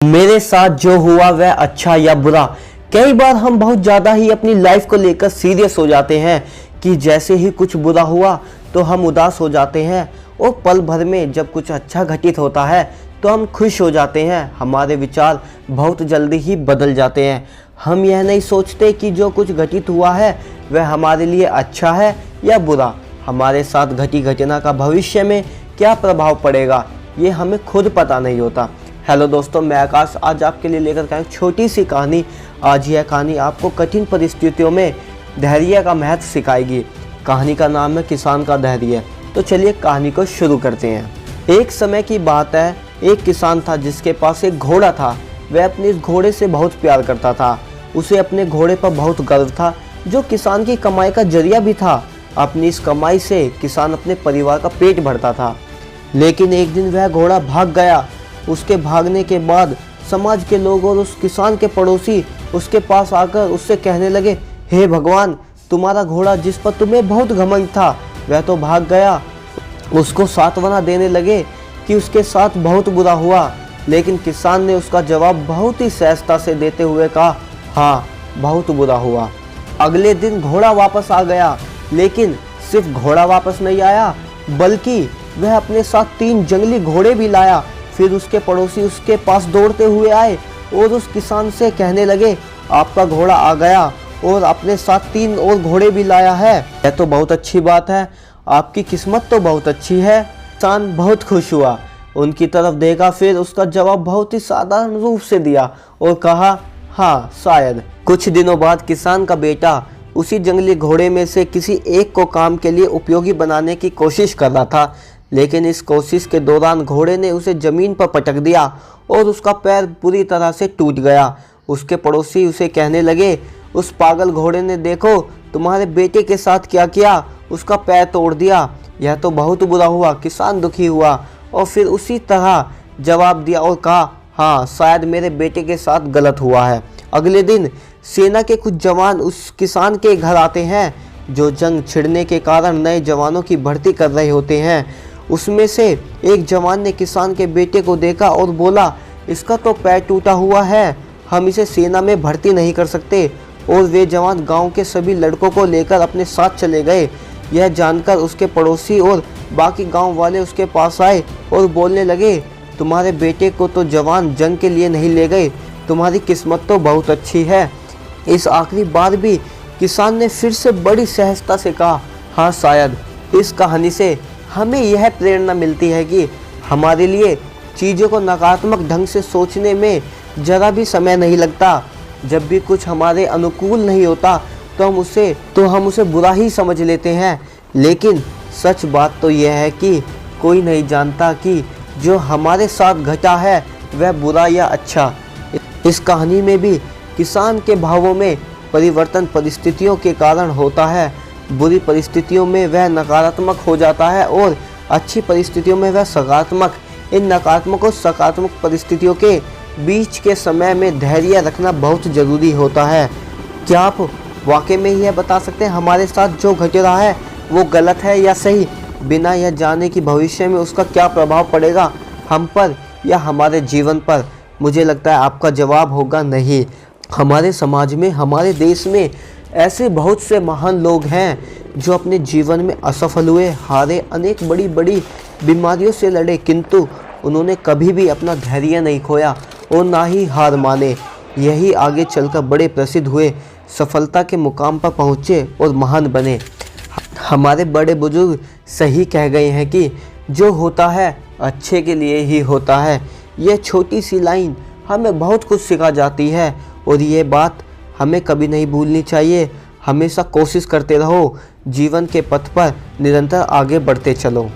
मेरे साथ जो हुआ वह अच्छा या बुरा। कई बार हम बहुत ज़्यादा ही अपनी लाइफ को लेकर सीरियस हो जाते हैं कि जैसे ही कुछ बुरा हुआ तो हम उदास हो जाते हैं, और पल भर में जब कुछ अच्छा घटित होता है तो हम खुश हो जाते हैं। हमारे विचार बहुत जल्दी ही बदल जाते हैं। हम यह नहीं सोचते कि जो कुछ घटित हुआ है वह हमारे लिए अच्छा है या बुरा। हमारे साथ घटी घटना का भविष्य में क्या प्रभाव पड़ेगा ये हमें खुद पता नहीं होता। हेलो दोस्तों, मैं आकाश आज आपके लिए लेकर आया एक छोटी सी कहानी। आज यह कहानी आपको कठिन परिस्थितियों में धैर्य का महत्व सिखाएगी। कहानी का नाम है किसान का धैर्य। तो चलिए कहानी को शुरू करते हैं। एक समय की बात है, एक किसान था जिसके पास एक घोड़ा था। वह अपने इस घोड़े से बहुत प्यार करता था। उसे अपने घोड़े पर बहुत गर्व था, जो किसान की कमाई का जरिया भी था। अपनी इस कमाई से किसान अपने परिवार का पेट भरता था। लेकिन एक दिन वह घोड़ा भाग गया। उसके भागने के बाद समाज के लोग और उस किसान के पड़ोसी उसके पास आकर उससे कहने लगे, हे भगवान, तुम्हारा घोड़ा जिस पर तुम्हें बहुत घमंड था वह तो भाग गया। उसको सांत्वना देने लगे कि उसके साथ बहुत बुरा हुआ। लेकिन किसान ने उसका जवाब बहुत ही सहजता से देते हुए कहा, हाँ, बहुत बुरा हुआ। अगले दिन घोड़ा वापस आ गया। लेकिन सिर्फ घोड़ा वापस नहीं आया, बल्कि वह अपने साथ 3 जंगली घोड़े भी लाया। फिर उसके पड़ोसी उसके पास दौड़ते हुए आए और उस किसान से कहने लगे, आपका घोड़ा आ गया और अपने साथ 3 और घोड़े भी लाया है। यह तो बहुत अच्छी बात है, आपकी किस्मत तो बहुत अच्छी है। किसान बहुत खुश हुआ, उनकी तरफ देखा, फिर उसका जवाब बहुत ही साधारण रूप से दिया और कहा, हाँ शायद। कुछ दिनों बाद किसान का बेटा उसी जंगली घोड़े में से किसी एक को काम के लिए उपयोगी बनाने की कोशिश कर रहा था। लेकिन इस कोशिश के दौरान घोड़े ने उसे जमीन पर पटक दिया और उसका पैर पूरी तरह से टूट गया। उसके पड़ोसी उसे कहने लगे, उस पागल घोड़े ने देखो तुम्हारे बेटे के साथ क्या किया, उसका पैर तोड़ दिया। यह तो बहुत बुरा हुआ। किसान दुखी हुआ और फिर उसी तरह जवाब दिया और कहा, हाँ शायद मेरे बेटे के साथ गलत हुआ है। अगले दिन सेना के कुछ जवान उस किसान के घर आते हैं, जो जंग छिड़ने के कारण नए जवानों की भर्ती कर रहे होते हैं। उसमें से एक जवान ने किसान के बेटे को देखा और बोला, इसका तो पैर टूटा हुआ है, हम इसे सेना में भर्ती नहीं कर सकते। और वे जवान गांव के सभी लड़कों को लेकर अपने साथ चले गए। यह जानकर उसके पड़ोसी और बाकी गांव वाले उसके पास आए और बोलने लगे, तुम्हारे बेटे को तो जवान जंग के लिए नहीं ले गए, तुम्हारी किस्मत तो बहुत अच्छी है। इस आखिरी बार भी किसान ने फिर से बड़ी सहजता से कहा, हाँ शायद। इस कहानी से हमें यह प्रेरणा मिलती है कि हमारे लिए चीज़ों को नकारात्मक ढंग से सोचने में ज़रा भी समय नहीं लगता। जब भी कुछ हमारे अनुकूल नहीं होता तो हम उसे बुरा ही समझ लेते हैं। लेकिन सच बात तो यह है कि कोई नहीं जानता कि जो हमारे साथ घटा है वह बुरा या अच्छा। इस कहानी में भी किसान के भावों में परिवर्तन परिस्थितियों के कारण होता है। बुरी परिस्थितियों में वह नकारात्मक हो जाता है और अच्छी परिस्थितियों में वह सकारात्मक। इन नकारात्मक और सकारात्मक परिस्थितियों के बीच के समय में धैर्य रखना बहुत ज़रूरी होता है। क्या आप वाकई में यह बता सकते हैं हमारे साथ जो घट रहा है वो गलत है या सही, बिना यह जाने कि भविष्य में उसका क्या प्रभाव पड़ेगा हम पर या हमारे जीवन पर? मुझे लगता है आपका जवाब होगा नहीं। हमारे समाज में, हमारे देश में ऐसे बहुत से महान लोग हैं जो अपने जीवन में असफल हुए, हारे, अनेक बड़ी बड़ी बीमारियों से लड़े, किंतु उन्होंने कभी भी अपना धैर्य नहीं खोया और ना ही हार माने। यही आगे चलकर बड़े प्रसिद्ध हुए, सफलता के मुकाम पर पहुँचे और महान बने। हमारे बड़े बुजुर्ग सही कह गए हैं कि जो होता है अच्छे के लिए ही होता है। यह छोटी सी लाइन हमें बहुत कुछ सिखा जाती है और ये बात हमें कभी नहीं भूलनी चाहिए। हमेशा कोशिश करते रहो, जीवन के पथ पर निरंतर आगे बढ़ते चलो।